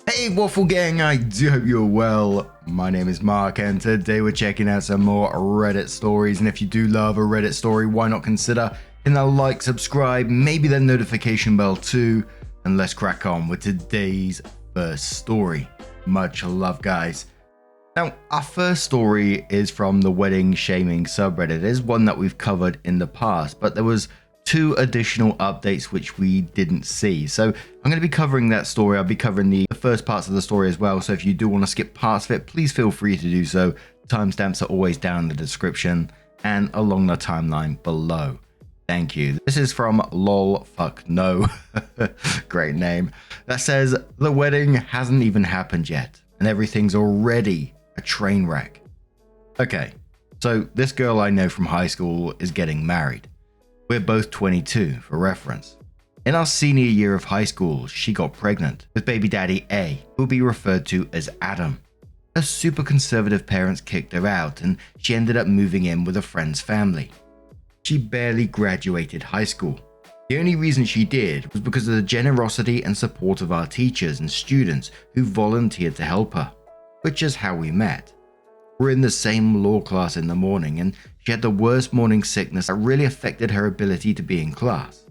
Hey Waffle Gang, I do hope you're well. My name is Mark and today we're checking out some more Reddit stories, and if you do love a Reddit story, why not consider hitting that like, subscribe, maybe that notification bell too, and let's crack on with today's first story. Much love, guys. Now, our first story is from the wedding shaming subreddit. It is one that we've covered in the past, but there was two additional updates which we didn't see. So I'm going to be covering that story. I'll be covering the first parts of the story as well. So if you do want to skip parts of it, please feel free to do so. Timestamps are always down in the description and along the timeline below. Thank you. This is from lolfuckno. Great name. That says, the wedding hasn't even happened yet and everything's already a train wreck. Okay, so this girl I know from high school is getting married. We're both 22 for reference. In our senior year of high school, she got pregnant with baby daddy A, who will be referred to as Adam. Her super conservative parents kicked her out and she ended up moving in with a friend's family. She barely graduated high school. The only reason she did was because of the generosity and support of our teachers and students who volunteered to help her, which is how we met. We're in the same law class in the morning and she had the worst morning sickness that really affected her ability to be in class.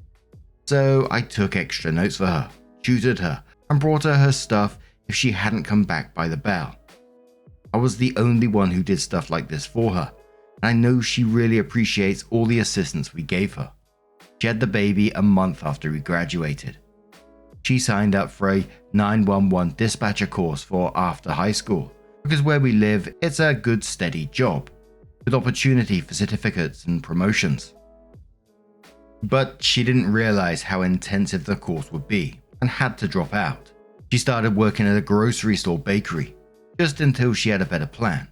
So I took extra notes for her, tutored her, and brought her stuff if she hadn't come back by the bell. I was the only one who did stuff like this for her, and I know she really appreciates all the assistance we gave her. She had the baby a month after we graduated. She signed up for a 911 dispatcher course for after high school, because where we live, it's a good steady job, with opportunity for certificates and promotions. But she didn't realize how intensive the course would be, and had to drop out. She started working at a grocery store bakery, just until she had a better plan.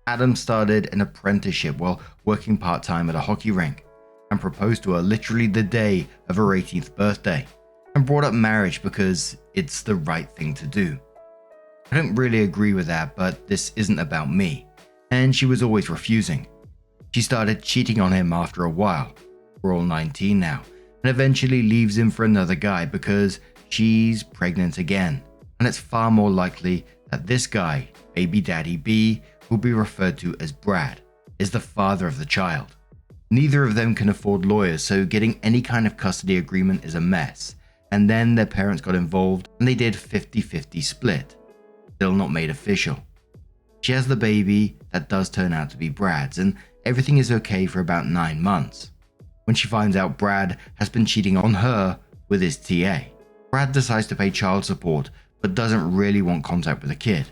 Adam started an apprenticeship while working part-time at a hockey rink, and proposed to her literally the day of her 18th birthday, and brought up marriage because it's the right thing to do. I don't really agree with that, but this isn't about me, and she was always refusing. She started cheating on him after a while, we're all 19 now, and eventually leaves him for another guy because she's pregnant again, and it's far more likely that this guy, baby daddy B, who will be referred to as Brad, is the father of the child. Neither of them can afford lawyers, so getting any kind of custody agreement is a mess, and then their parents got involved and they did 50-50 split. Still not made official. She has the baby that does turn out to be Brad's, and everything is okay for about 9 months. When she finds out Brad has been cheating on her with his TA, Brad decides to pay child support but doesn't really want contact with the kid.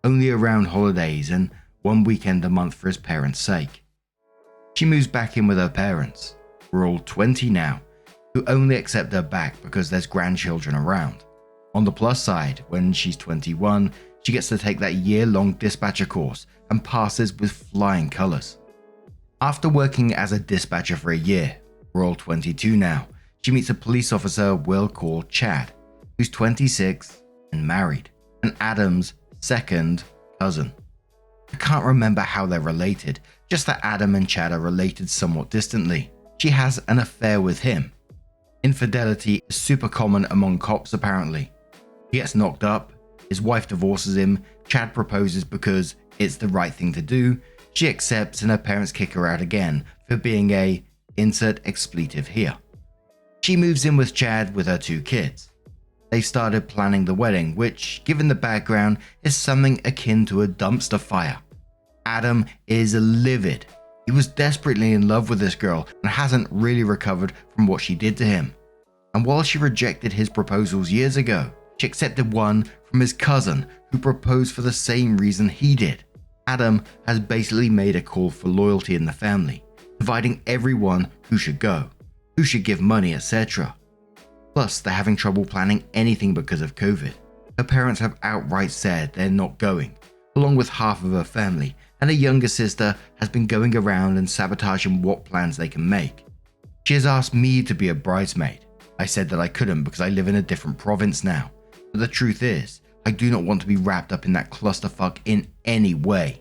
Only around holidays and one weekend a month for his parents' sake. She moves back in with her parents, we're all 20 now, who only accept her back because there's grandchildren around. On the plus side, when she's 21, she gets to take that year-long dispatcher course and passes with flying colors. After working as a dispatcher for a year, we're all 22 now, she meets a police officer we'll call Chad, who's 26 and married, and Adam's second cousin. I can't remember how they're related, just that Adam and Chad are related somewhat distantly. She has an affair with him. Infidelity is super common among cops apparently. He gets knocked up, his wife divorces him, Chad proposes because it's the right thing to do, she accepts and her parents kick her out again for being a insert expletive here. She moves in with Chad with her 2 kids. They started planning the wedding, which, given the background, is something akin to a dumpster fire. Adam is livid. He was desperately in love with this girl and hasn't really recovered from what she did to him. And while she rejected his proposals years ago, she accepted one from his cousin who proposed for the same reason he did. Adam has basically made a call for loyalty in the family, dividing everyone who should go, who should give money, etc. Plus, they're having trouble planning anything because of COVID. Her parents have outright said they're not going, along with half of her family, and her younger sister has been going around and sabotaging what plans they can make. She has asked me to be a bridesmaid. I said that I couldn't because I live in a different province now. But the truth is, I do not want to be wrapped up in that clusterfuck in any way.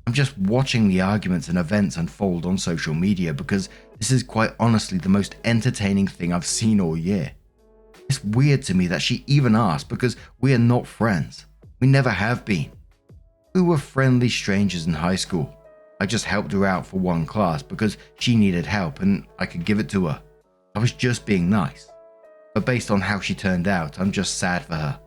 I'm just watching the arguments and events unfold on social media because this is quite honestly the most entertaining thing I've seen all year. It's weird to me that she even asked because we are not friends. We never have been. We were friendly strangers in high school. I just helped her out for one class because she needed help and I could give it to her. I was just being nice. But based on how she turned out, I'm just sad for her.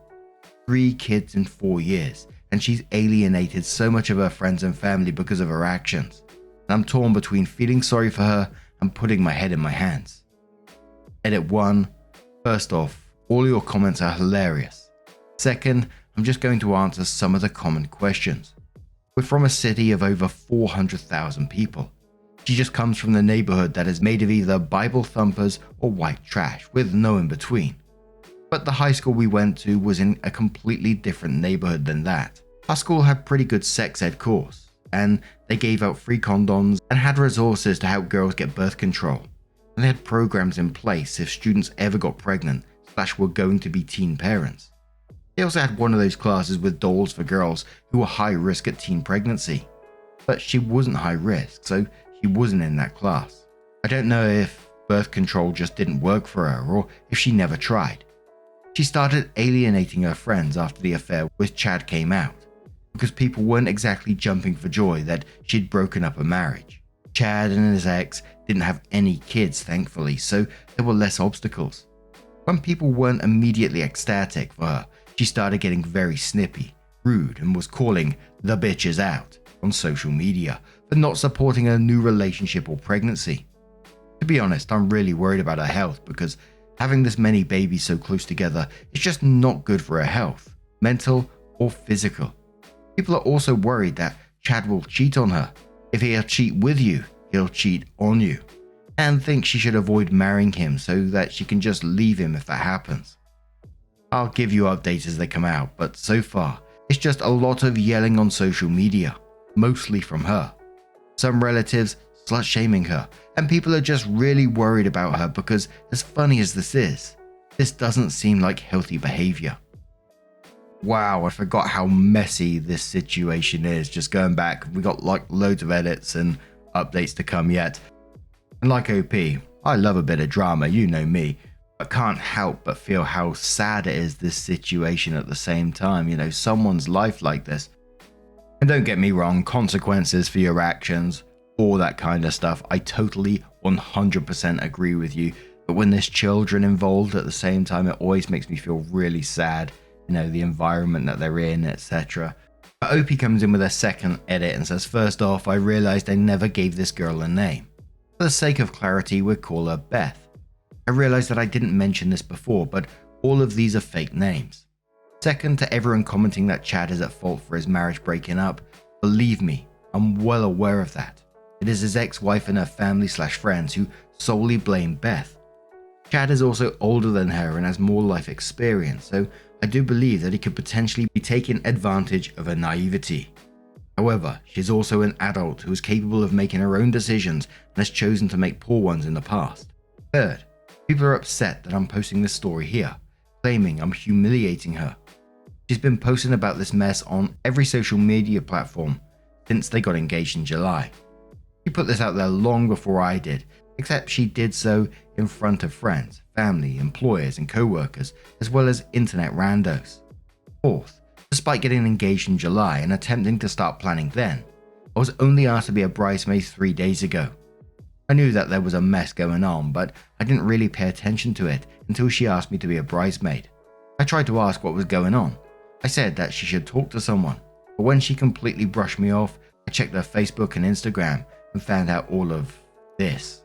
3 kids in 4 years, and she's alienated so much of her friends and family because of her actions. And I'm torn between feeling sorry for her and putting my head in my hands. Edit 1. First off, all your comments are hilarious. Second, I'm just going to answer some of the common questions. We're from a city of over 400,000 people. She just comes from the neighborhood that is made of either Bible thumpers or white trash, with no in between. But the high school we went to was in a completely different neighborhood than that. Our school had pretty good sex ed course, and they gave out free condoms and had resources to help girls get birth control. And they had programs in place if students ever got pregnant / were going to be teen parents. They also had one of those classes with dolls for girls who were high risk at teen pregnancy. But she wasn't high risk, so she wasn't in that class. I don't know if birth control just didn't work for her or if she never tried. She started alienating her friends after the affair with Chad came out, because people weren't exactly jumping for joy that she'd broken up a marriage. Chad and his ex didn't have any kids, thankfully, so there were less obstacles. When people weren't immediately ecstatic for her, she started getting very snippy, rude, and was calling the bitches out on social media for not supporting a new relationship or pregnancy. To be honest, I'm really worried about her health because having this many babies so close together is just not good for her health, mental or physical. People are also worried that Chad will cheat on her. If he'll cheat with you, he'll cheat on you, and think she should avoid marrying him so that she can just leave him if that happens. I'll give you updates as they come out, but so far, it's just a lot of yelling on social media, mostly from her. Some relatives slut-shaming her, and people are just really worried about her because, as funny as this doesn't seem like healthy behavior. Wow, I forgot how messy this situation is. Just going back, we got like loads of edits and updates to come yet. And like OP, I love a bit of drama, you know me. I can't help but feel how sad it is, this situation at the same time, someone's life like this. And don't get me wrong, consequences for your actions, all that kind of stuff, I totally 100% agree with you. But when there's children involved at the same time, it always makes me feel really sad, the environment that they're in, etc. But OP comes in with a second edit and says, first off, I realized I never gave this girl a name. For the sake of clarity, we'll call her Beth. I realized that I didn't mention this before, but all of these are fake names. Second, to everyone commenting that Chad is at fault for his marriage breaking up, believe me, I'm well aware of that. It is his ex-wife and her family / friends who solely blame Beth. Chad is also older than her and has more life experience, so I do believe that he could potentially be taking advantage of her naivety. However, she's also an adult who is capable of making her own decisions and has chosen to make poor ones in the past. Third, people are upset that I'm posting this story here, claiming I'm humiliating her. She's been posting about this mess on every social media platform since they got engaged in July. She put this out there long before I did, except she did so in front of friends, family, employers, and co-workers, as well as internet randos. Fourth, despite getting engaged in July and attempting to start planning then, I was only asked to be a bridesmaid 3 days ago. I knew that there was a mess going on, but I didn't really pay attention to it until she asked me to be a bridesmaid. I tried to ask what was going on. I said that she should talk to someone, but when she completely brushed me off, I checked her Facebook and Instagram and found out all of this.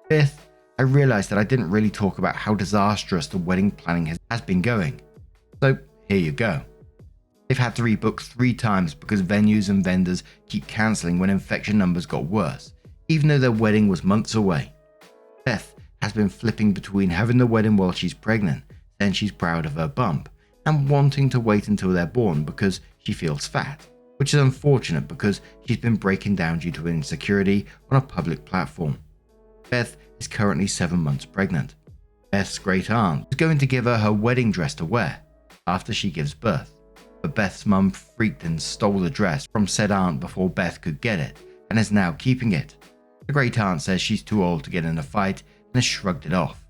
Fifth, I realized that I didn't really talk about how disastrous the wedding planning has been going. So here you go. They've had to rebook 3 times because venues and vendors keep cancelling when infection numbers got worse, even though their wedding was months away. Beth has been flipping between having the wedding while she's pregnant, then she's proud of her bump, and wanting to wait until they're born because she feels fat, which is unfortunate because she's been breaking down due to insecurity on a public platform. Beth is currently 7 months pregnant. Beth's great aunt is going to give her wedding dress to wear after she gives birth, but Beth's mum freaked and stole the dress from said aunt before Beth could get it and is now keeping it. The great aunt says she's too old to get in a fight and has shrugged it off.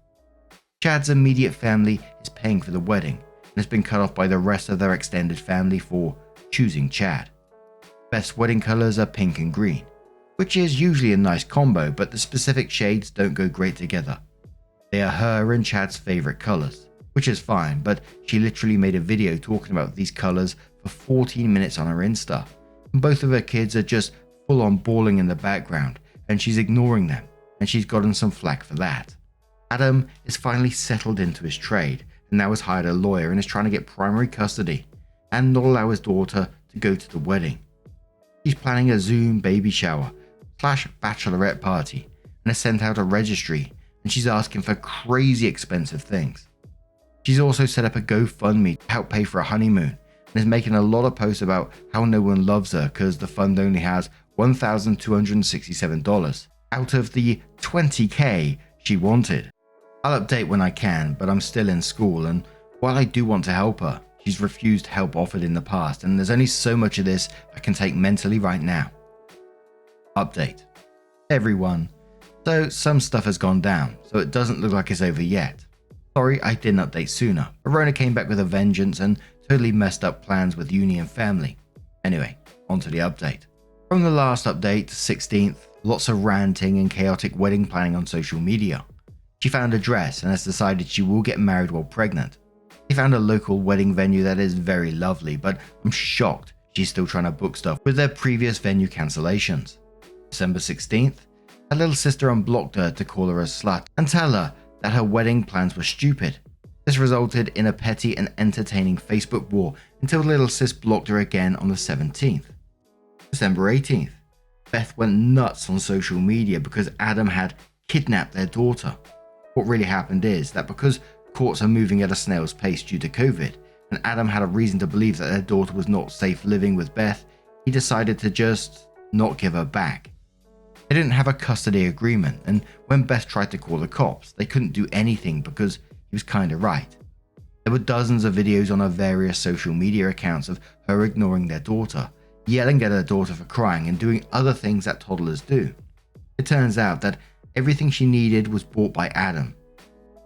Chad's immediate family is paying for the wedding and has been cut off by the rest of their extended family for choosing Chad. Beth's wedding colors are pink and green, which is usually a nice combo, but the specific shades don't go great together. They are her and Chad's favorite colors, which is fine, but she literally made a video talking about these colors for 14 minutes on her Insta. And both of her kids are just full on bawling in the background, and she's ignoring them, and she's gotten some flack for that. Adam is finally settled into his trade and now has hired a lawyer and is trying to get primary custody and not allow his daughter to go to the wedding. He's planning a Zoom baby shower / bachelorette party and has sent out a registry, and she's asking for crazy expensive things. She's also set up a GoFundMe to help pay for a honeymoon and is making a lot of posts about how no one loves her because the fund only has $1,267 out of the $20,000 she wanted. I'll update when I can, but I'm still in school, and while I do want to help her, she's refused help offered in the past, and there's only so much of this I can take mentally right now. Update. Everyone. So some stuff has gone down, so it doesn't look like it's over yet. Sorry I didn't update sooner, but Rona came back with a vengeance and totally messed up plans with uni and family. Anyway, on to the update. From the last update, 16th, lots of ranting and chaotic wedding planning on social media. She found a dress and has decided she will get married while pregnant. She found a local wedding venue that is very lovely, but I'm shocked she's still trying to book stuff with their previous venue cancellations. December 16th, her little sister unblocked her to call her a slut and tell her that her wedding plans were stupid. This resulted in a petty and entertaining Facebook war until little sis blocked her again on the 17th. December 18th, Beth went nuts on social media because Adam had kidnapped their daughter. What really happened is that because courts are moving at a snail's pace due to COVID, and Adam had a reason to believe that their daughter was not safe living with Beth, he decided to just not give her back. They didn't have a custody agreement, and when Beth tried to call the cops, they couldn't do anything because he was kinda right. There were dozens of videos on her various social media accounts of her ignoring their daughter, yelling at her daughter for crying and doing other things that toddlers do. It turns out that everything she needed was bought by Adam.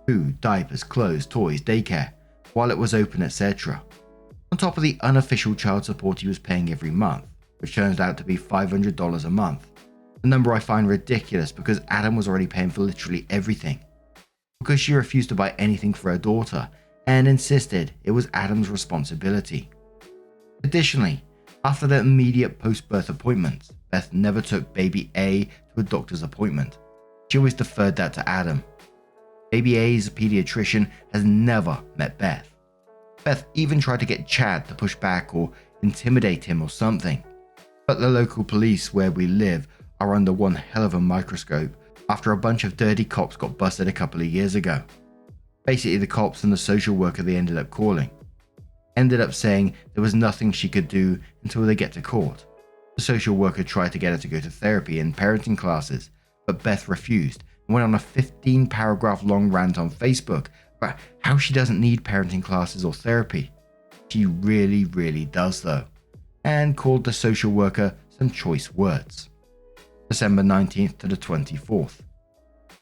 Food, diapers, clothes, toys, daycare, while it was open, etc. On top of the unofficial child support he was paying every month, which turns out to be $500 a month. A number I find ridiculous because Adam was already paying for literally everything. Because she refused to buy anything for her daughter and insisted it was Adam's responsibility. Additionally, after the immediate post-birth appointments, Beth never took baby A to a doctor's appointment. She always deferred that to Adam. Baby A's pediatrician has never met Beth. Beth even tried to get Chad to push back or intimidate him or something. But the local police where we live are under one hell of a microscope after a bunch of dirty cops got busted a couple of years ago. Basically, the cops and the social worker they ended up calling ended up saying there was nothing she could do until they get to court. The social worker tried to get her to go to therapy and parenting classes, but Beth refused and went on a 15-paragraph long rant on Facebook about how she doesn't need parenting classes or therapy. She really, really does though, and called the social worker some choice words. December 19th to the 24th.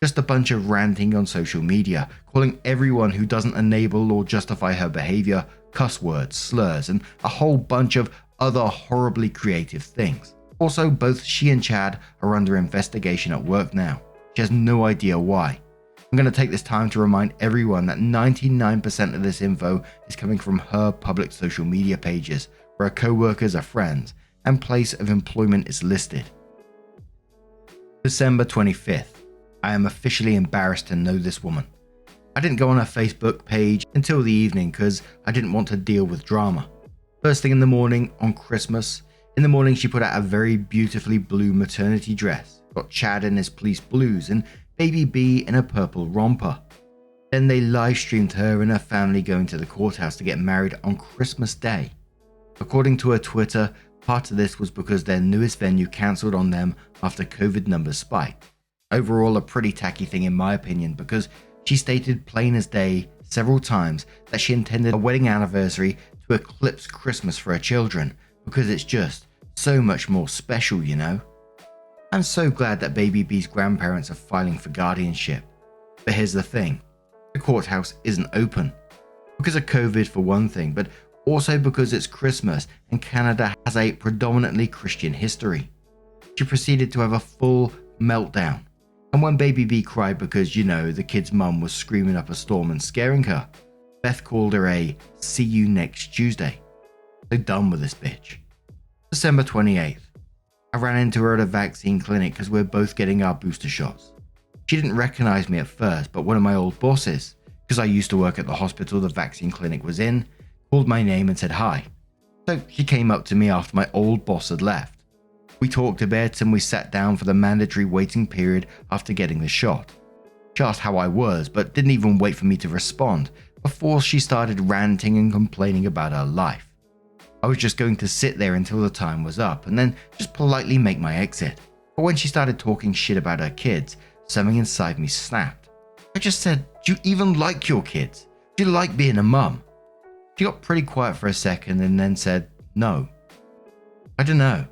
Just a bunch of ranting on social media, calling everyone who doesn't enable or justify her behavior cuss words, slurs, and a whole bunch of other horribly creative things. Also, both she and Chad are under investigation at work now. She has no idea why. I'm going to take this time to remind everyone that 99% of this info is coming from her public social media pages, where her co-workers are friends, and place of employment is listed. December 25th. I am officially embarrassed to know this woman. I didn't go on her Facebook page until the evening because I didn't want to deal with drama. First thing in the morning on Christmas, in the morning she put out a very beautifully blue maternity dress, got Chad in his police blues and baby B in a purple romper. Then they live streamed her and her family going to the courthouse to get married on Christmas Day. According to her Twitter, part of this was because their newest venue cancelled on them after COVID numbers spiked. Overall, a pretty tacky thing in my opinion, because she stated plain as day several times that she intended a wedding anniversary to eclipse Christmas for her children, because it's just so much more special, you know? I'm so glad that baby B's grandparents are filing for guardianship. But here's the thing, The courthouse isn't open. Because of COVID for one thing, but also because it's Christmas and Canada has a predominantly Christian history. She proceeded to have a full meltdown. And when Baby B cried because, the kid's mum was screaming up a storm and scaring her, Beth called her a "see you next Tuesday." So done with this bitch. December 28th. I ran into her at a vaccine clinic because we're both getting our booster shots. She didn't recognize me at first, but one of my old bosses, because I used to work at the hospital the vaccine clinic was in, called my name and said hi. So she came up to me after my old boss had left. We talked a bit and we sat down for the mandatory waiting period after getting the shot. She asked how I was, but didn't even wait for me to respond before she started ranting and complaining about her life. I was just going to sit there until the time was up and then just politely make my exit. But when she started talking shit about her kids, something inside me snapped. I just said, "Do you even like your kids? Do you like being a mum?" She got pretty quiet for a second and then said, "No." I don't know.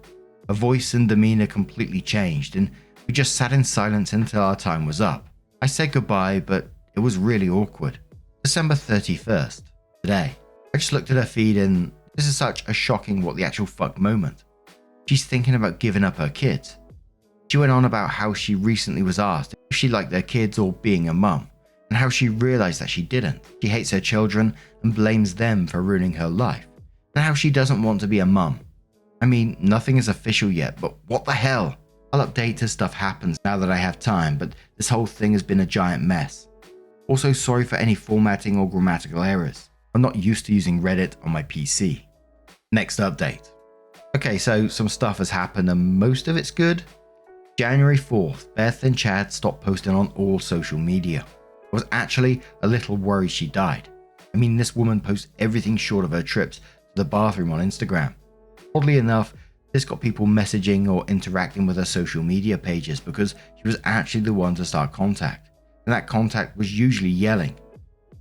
Her voice and demeanor completely changed and we just sat in silence until our time was up. I said goodbye, but it was really awkward. December 31st. Today. I just looked at her feed and this is such a shocking what the actual fuck moment. She's thinking about giving up her kids. She went on about how she recently was asked if she liked their kids or being a mum, and how she realized that she didn't. She hates her children and blames them for ruining her life, and how she doesn't want to be a mum. I mean, nothing is official yet, but what the hell? I'll update as stuff happens now that I have time, but this whole thing has been a giant mess. Also, sorry for any formatting or grammatical errors. I'm not used to using Reddit on my PC. Next update. Okay, so some stuff has happened and most of it's good. January 4th, Beth and Chad stopped posting on all social media. I was actually a little worried she died. I mean, this woman posts everything short of her trips to the bathroom on Instagram. Oddly enough, this got people messaging or interacting with her social media pages because she was actually the one to start contact, and that contact was usually yelling.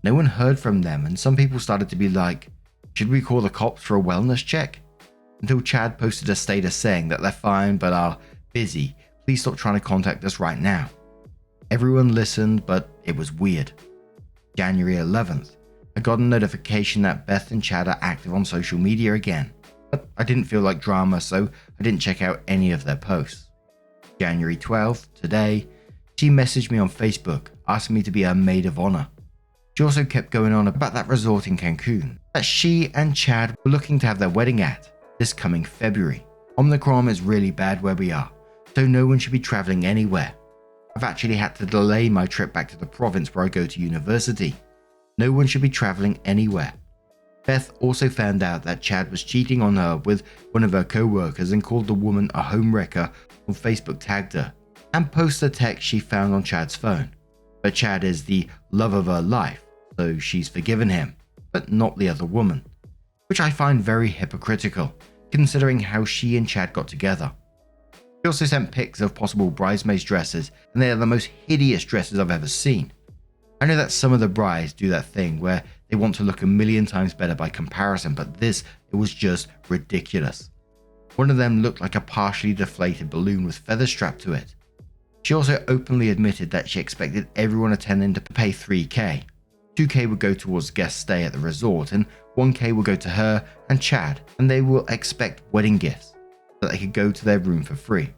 No one heard from them, and some people started to be like, "Should we call the cops for a wellness check?" Until Chad posted a status saying that they're fine but are busy. Please stop trying to contact us right now. Everyone listened, but it was weird. January 11th, I got a notification that Beth and Chad are active on social media again, but I didn't feel like drama, so I didn't check out any of their posts. January 12th, today, she messaged me on Facebook, asking me to be her maid of honor. She also kept going on about that resort in Cancun that she and Chad were looking to have their wedding at this coming February. Omicron is really bad where we are, so no one should be traveling anywhere. I've actually had to delay my trip back to the province where I go to university. No one should be traveling anywhere. Beth also found out that Chad was cheating on her with one of her co-workers and called the woman a homewrecker on Facebook, tagged her, and posted a text she found on Chad's phone. But Chad is the love of her life, so she's forgiven him, but not the other woman, which I find very hypocritical, considering how she and Chad got together. She also sent pics of possible bridesmaids' dresses, and they are the most hideous dresses I've ever seen. I know that some of the brides do that thing where they want to look a million times better by comparison, but it was just ridiculous. One of them looked like a partially deflated balloon with feathers strapped to it. She also openly admitted that she expected everyone attending to pay $3,000. $2,000 would go towards guest stay at the resort, and $1,000 would go to her and Chad, and they will expect wedding gifts so that they could go to their room for free.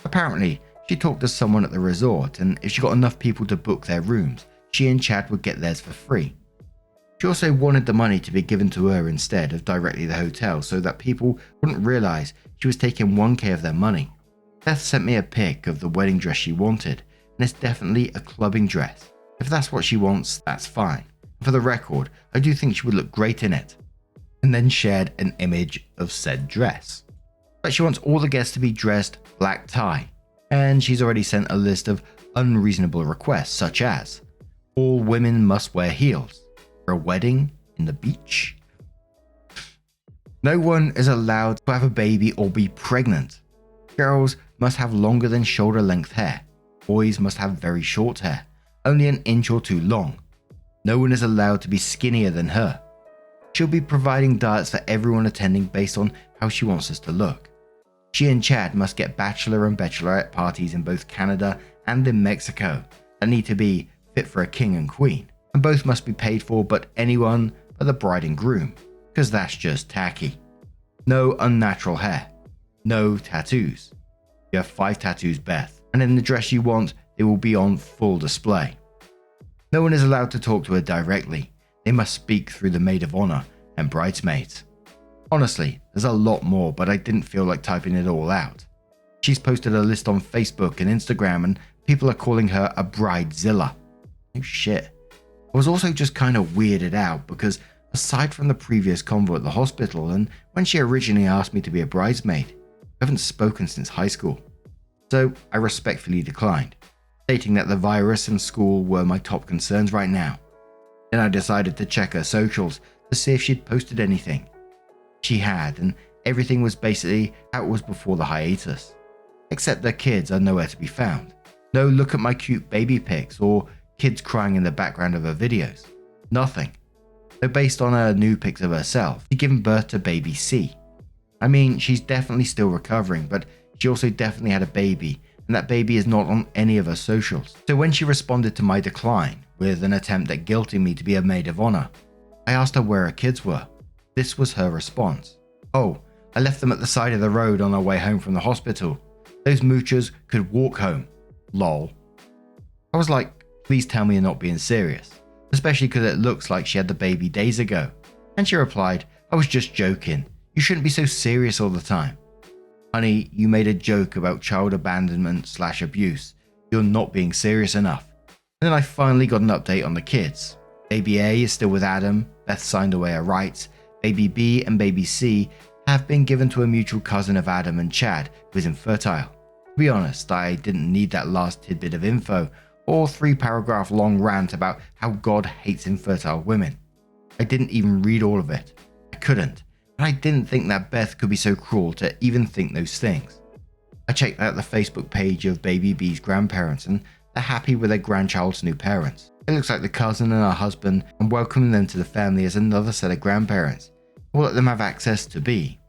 Apparently, she talked to someone at the resort, and if she got enough people to book their rooms, she and Chad would get theirs for free. She also wanted the money to be given to her instead of directly the hotel so that people wouldn't realize she was taking $1,000 of their money. Beth sent me a pic of the wedding dress she wanted, and it's definitely a clubbing dress. If that's what she wants, that's fine. For the record, I do think she would look great in it. And then shared an image of said dress. But she wants all the guests to be dressed black tie, and she's already sent a list of unreasonable requests such as all women must wear heels for a wedding in the beach. No one is allowed to have a baby or be pregnant. Girls must have longer than shoulder length hair. Boys must have very short hair, only an inch or two long. No one is allowed to be skinnier than her. She'll be providing diets for everyone attending based on how she wants us to look. She and Chad must get bachelor and bachelorette parties in both Canada and in Mexico that need to be fit for a king and queen. and both must be paid for but anyone but the bride and groom, because that's just tacky. No unnatural hair. No tattoos. You have 5 tattoos, Beth, and in the dress you want, they will be on full display. No one is allowed to talk to her directly. They must speak through the maid of honor and bridesmaids. Honestly, there's a lot more, but I didn't feel like typing it all out. She's posted a list on Facebook and Instagram, and people are calling her a bridezilla. Oh shit. I was also just kind of weirded out because aside from the previous convo at the hospital and when she originally asked me to be a bridesmaid, we haven't spoken since high school. So I respectfully declined, stating that the virus and school were my top concerns right now. Then I decided to check her socials to see if she'd posted anything. She had, and everything was basically how it was before the hiatus. Except their kids are nowhere to be found. No look at my cute baby pics or kids crying in the background of her videos. Nothing. Though based on her new pics of herself, she'd given birth to baby C. I mean, she's definitely still recovering, but she also definitely had a baby, and that baby is not on any of her socials. So when she responded to my decline with an attempt at guilting me to be a maid of honor, I asked her where her kids were. This was her response. Oh, I left them at the side of the road on our way home from the hospital. Those moochers could walk home. Lol. I was like, please tell me you're not being serious, especially because it looks like she had the baby days ago. And she replied, I was just joking. You shouldn't be so serious all the time. Honey, you made a joke about child abandonment/abuse. You're not being serious enough. And then I finally got an update on the kids. Baby A is still with Adam. Beth signed away her rights. Baby B and baby C have been given to a mutual cousin of Adam and Chad, who is infertile. To be honest, I didn't need that last tidbit of info or 3-paragraph long rant about how God hates infertile women. I didn't even read all of it. I couldn't, and I didn't think that Beth could be so cruel to even think those things. I checked out the Facebook page of baby B's grandparents, and they're happy with their grandchild's new parents. It looks like the cousin and her husband and welcoming them to the family as another set of grandparents. We'll let them have access to B.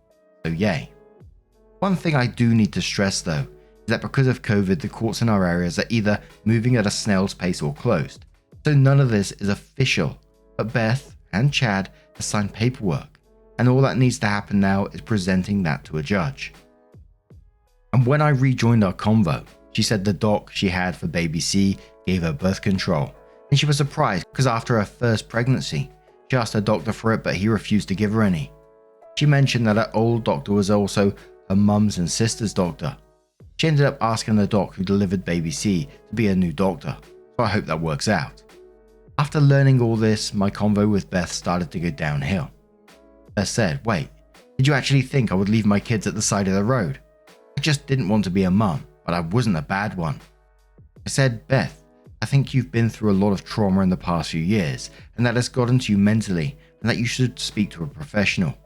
So yay. One thing I do need to stress though, is that because of COVID, the courts in our areas are either moving at a snail's pace or closed. So none of this is official, but Beth and Chad have signed paperwork, and all that needs to happen now is presenting that to a judge. And when I rejoined our convo, she said the doc she had for baby C gave her birth control, and she was surprised because after her first pregnancy, she asked her doctor for it but he refused to give her any. She mentioned that her old doctor was also her mum's and sister's doctor. She ended up asking the doc who delivered baby C to be her new doctor, so I hope that works out. After learning all this, my convo with Beth started to go downhill. Beth said, wait, did you actually think I would leave my kids at the side of the road? I just didn't want to be a mum, but I wasn't a bad one. I said, Beth, I think you've been through a lot of trauma in the past few years, and that has gotten to you mentally, and that you should speak to a professional.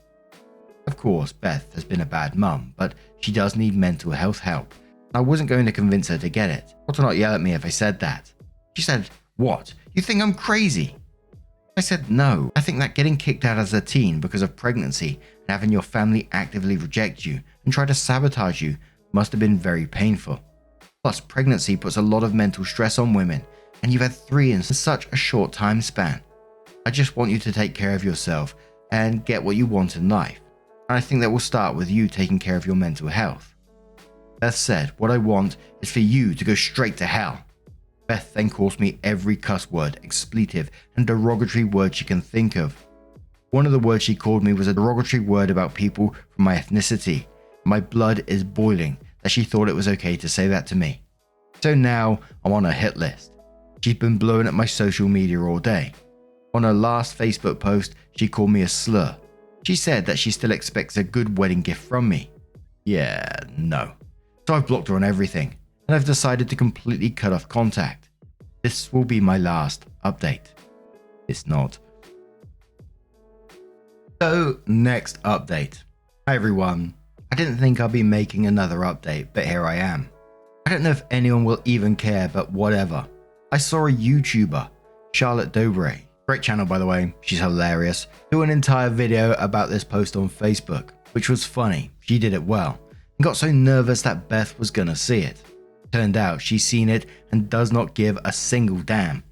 Of course, Beth has been a bad mum, but she does need mental health help. I wasn't going to convince her to get it, or to not yell at me if I said that. She said, what? You think I'm crazy? I said, no, I think that getting kicked out as a teen because of pregnancy and having your family actively reject you and try to sabotage you must have been very painful. Plus, pregnancy puts a lot of mental stress on women, and you've had 3 in such a short time span. I just want you to take care of yourself and get what you want in life. And I think that will start with you taking care of your mental health. Beth said, what I want is for you to go straight to hell. Beth then calls me every cuss word, expletive, and derogatory word she can think of. One of the words she called me was a derogatory word about people from my ethnicity. My blood is boiling that she thought it was okay to say that to me. So now I'm on her hit list. She's been blowing at my social media all day. On her last Facebook post, she called me a slur. She said that she still expects a good wedding gift from me. Yeah, no. So I've blocked her on everything, and I've decided to completely cut off contact. This will be my last update. It's not. So, next update. Hi everyone. I didn't think I'd be making another update, but here I am. I don't know if anyone will even care, but whatever. I saw a YouTuber, Charlotte Dobre, great channel by the way, she's hilarious, do an entire video about this post on Facebook, which was funny, she did it well, and got so nervous that Beth was gonna see it. Turned out she's seen it and does not give a single damn.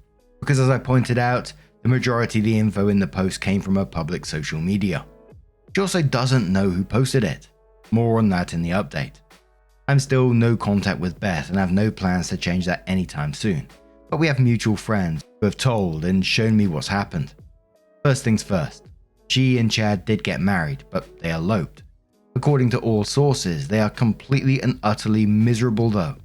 because as I pointed out, the majority of the info in the post came from her public social media. She also doesn't know who posted it. More on that in the update. I'm still no contact with Beth and have no plans to change that anytime soon, but we have mutual friends who have told and shown me what's happened. First things first, she and Chad did get married, but they eloped. According to all sources, they are completely and utterly miserable though.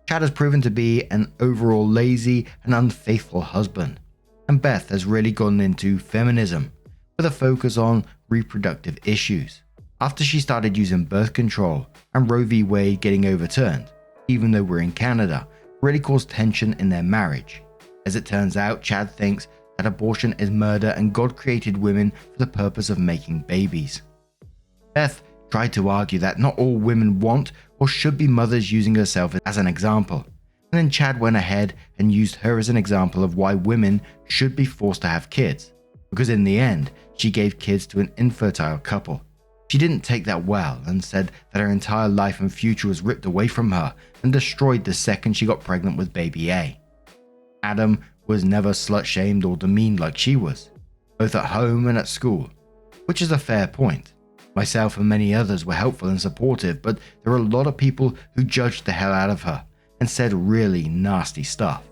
Chad has proven to be an overall lazy and unfaithful husband, and Beth has really gone into feminism with a focus on reproductive issues. After she started using birth control and Roe v. Wade getting overturned, even though we're in Canada, really caused tension in their marriage. As it turns out, Chad thinks that abortion is murder and God created women for the purpose of making babies. Beth tried to argue that not all women want or should be mothers, using herself as an example. And then Chad went ahead and used her as an example of why women should be forced to have kids, because in the end, she gave kids to an infertile couple. She didn't take that well and said that her entire life and future was ripped away from her and destroyed the second she got pregnant with baby A. Adam was never slut-shamed or demeaned like she was, both at home and at school, which is a fair point. Myself and many others were helpful and supportive, but there were a lot of people who judged the hell out of her and said really nasty stuff.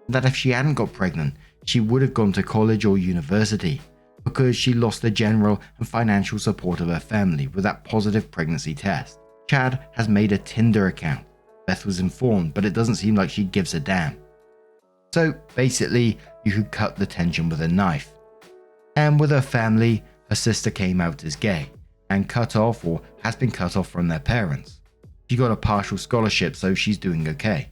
That if she hadn't got pregnant, she would have gone to college or university, because she lost the general and financial support of her family with that positive pregnancy test. Chad has made a Tinder account. Beth was informed, but it doesn't seem like she gives a damn. So basically, you could cut the tension with a knife. And with her family, her sister came out as gay and cut off or has been cut off from their parents. She got a partial scholarship, so she's doing okay.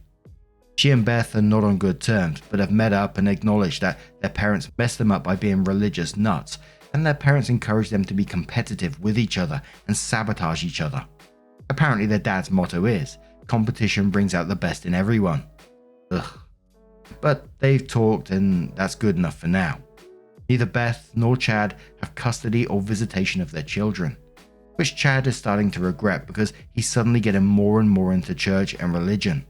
She and Beth are not on good terms, but have met up and acknowledged that their parents messed them up by being religious nuts, and their parents encouraged them to be competitive with each other and sabotage each other. Apparently their dad's motto is, competition brings out the best in everyone. Ugh. But they've talked and that's good enough for now. Neither Beth nor Chad have custody or visitation of their children, which Chad is starting to regret because he's suddenly getting more and more into church and religion.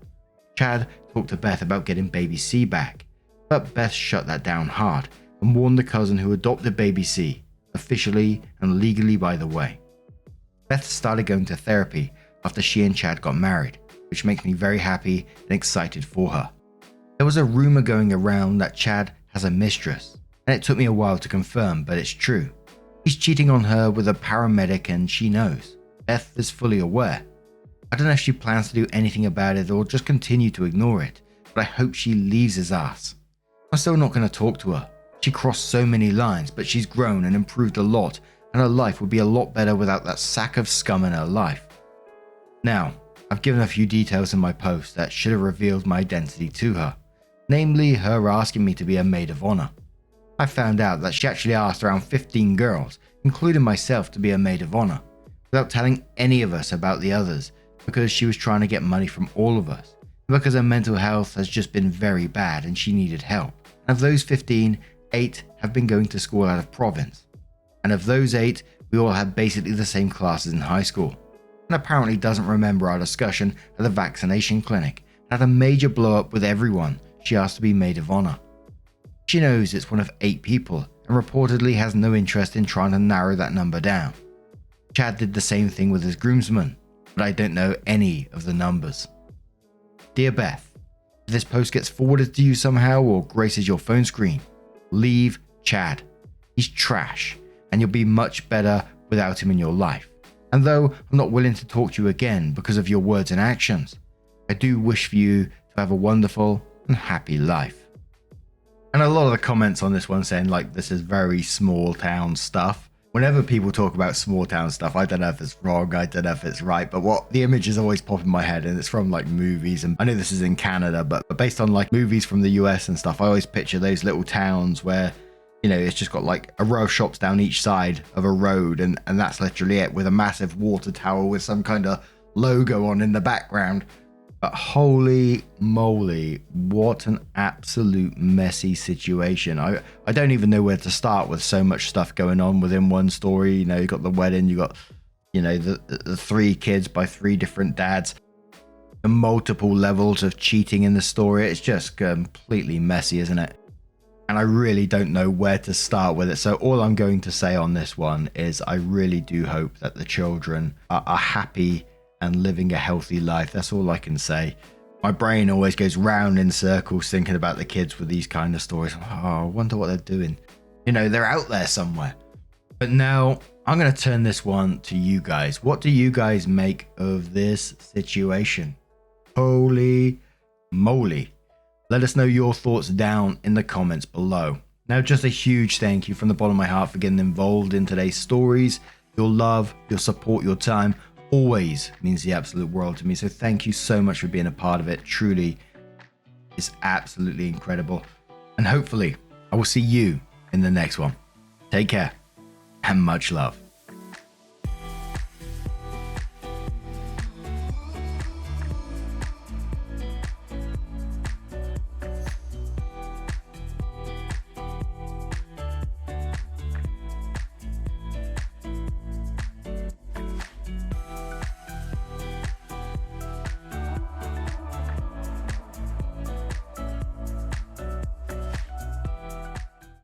Chad talked to Beth about getting baby C back, but Beth shut that down hard and warned the cousin who adopted baby C, officially and legally by the way. Beth started going to therapy after she and Chad got married, which makes me very happy and excited for her. There was a rumor going around that Chad has a mistress, and it took me a while to confirm, but it's true. He's cheating on her with a paramedic and she knows. Beth is fully aware. I don't know if she plans to do anything about it or just continue to ignore it, but I hope she leaves his ass. I'm still not going to talk to her. She crossed so many lines, but she's grown and improved a lot, and her life would be a lot better without that sack of scum in her life. Now, I've given a few details in my post that should have revealed my identity to her, namely her asking me to be a maid of honor. I found out that she actually asked around 15 girls, including myself, to be a maid of honor, without telling any of us about the others, because she was trying to get money from all of us, and because her mental health has just been very bad and she needed help. And of those 15, 8 have been going to school out of province. And of those 8, we all had basically the same classes in high school, and apparently doesn't remember our discussion at the vaccination clinic and had a major blow up with everyone she asked to be maid of honor. She knows it's one of 8 people and reportedly has no interest in trying to narrow that number down. Chad did the same thing with his groomsmen, but I don't know any of the numbers. Dear Beth, if this post gets forwarded to you somehow or graces your phone screen, leave Chad. He's trash, and you'll be much better without him in your life. And though I'm not willing to talk to you again because of your words and actions, I do wish for you to have a wonderful and happy life. And a lot of the comments on this one saying like this is very small town stuff. Whenever people talk about small town stuff, I don't know if it's wrong, I don't know if it's right, but what the images always pop in my head, and it's from like movies, and I know this is in Canada, but based on like movies from the US and stuff, I always picture those little towns where, you know, it's just got like a row of shops down each side of a road, and that's literally it, with a massive water tower with some kind of logo on in the background. But holy moly, what an absolute messy situation. I don't even know where to start with so much stuff going on within one story. You know, you got the wedding, you got, you know, the 3 kids by 3 different dads, the multiple levels of cheating in the story. It's just completely messy, isn't it? and I really don't know where to start with it. So all I'm going to say on this one is I really do hope that the children are happy and living a healthy life. That's all I can say. My brain always goes round in circles thinking about the kids with these kind of stories. Oh, I wonder what they're doing. You know, they're out there somewhere. But now I'm going to turn this one to you guys. What do you guys make of this situation? Holy moly. Let us know your thoughts down in the comments below. Now, just a huge thank you from the bottom of my heart for getting involved in today's stories. Your love, your support, your time always means the absolute world to me. So thank you so much for being a part of it. Truly, it's absolutely incredible. And hopefully, I will see you in the next one. Take care and much love.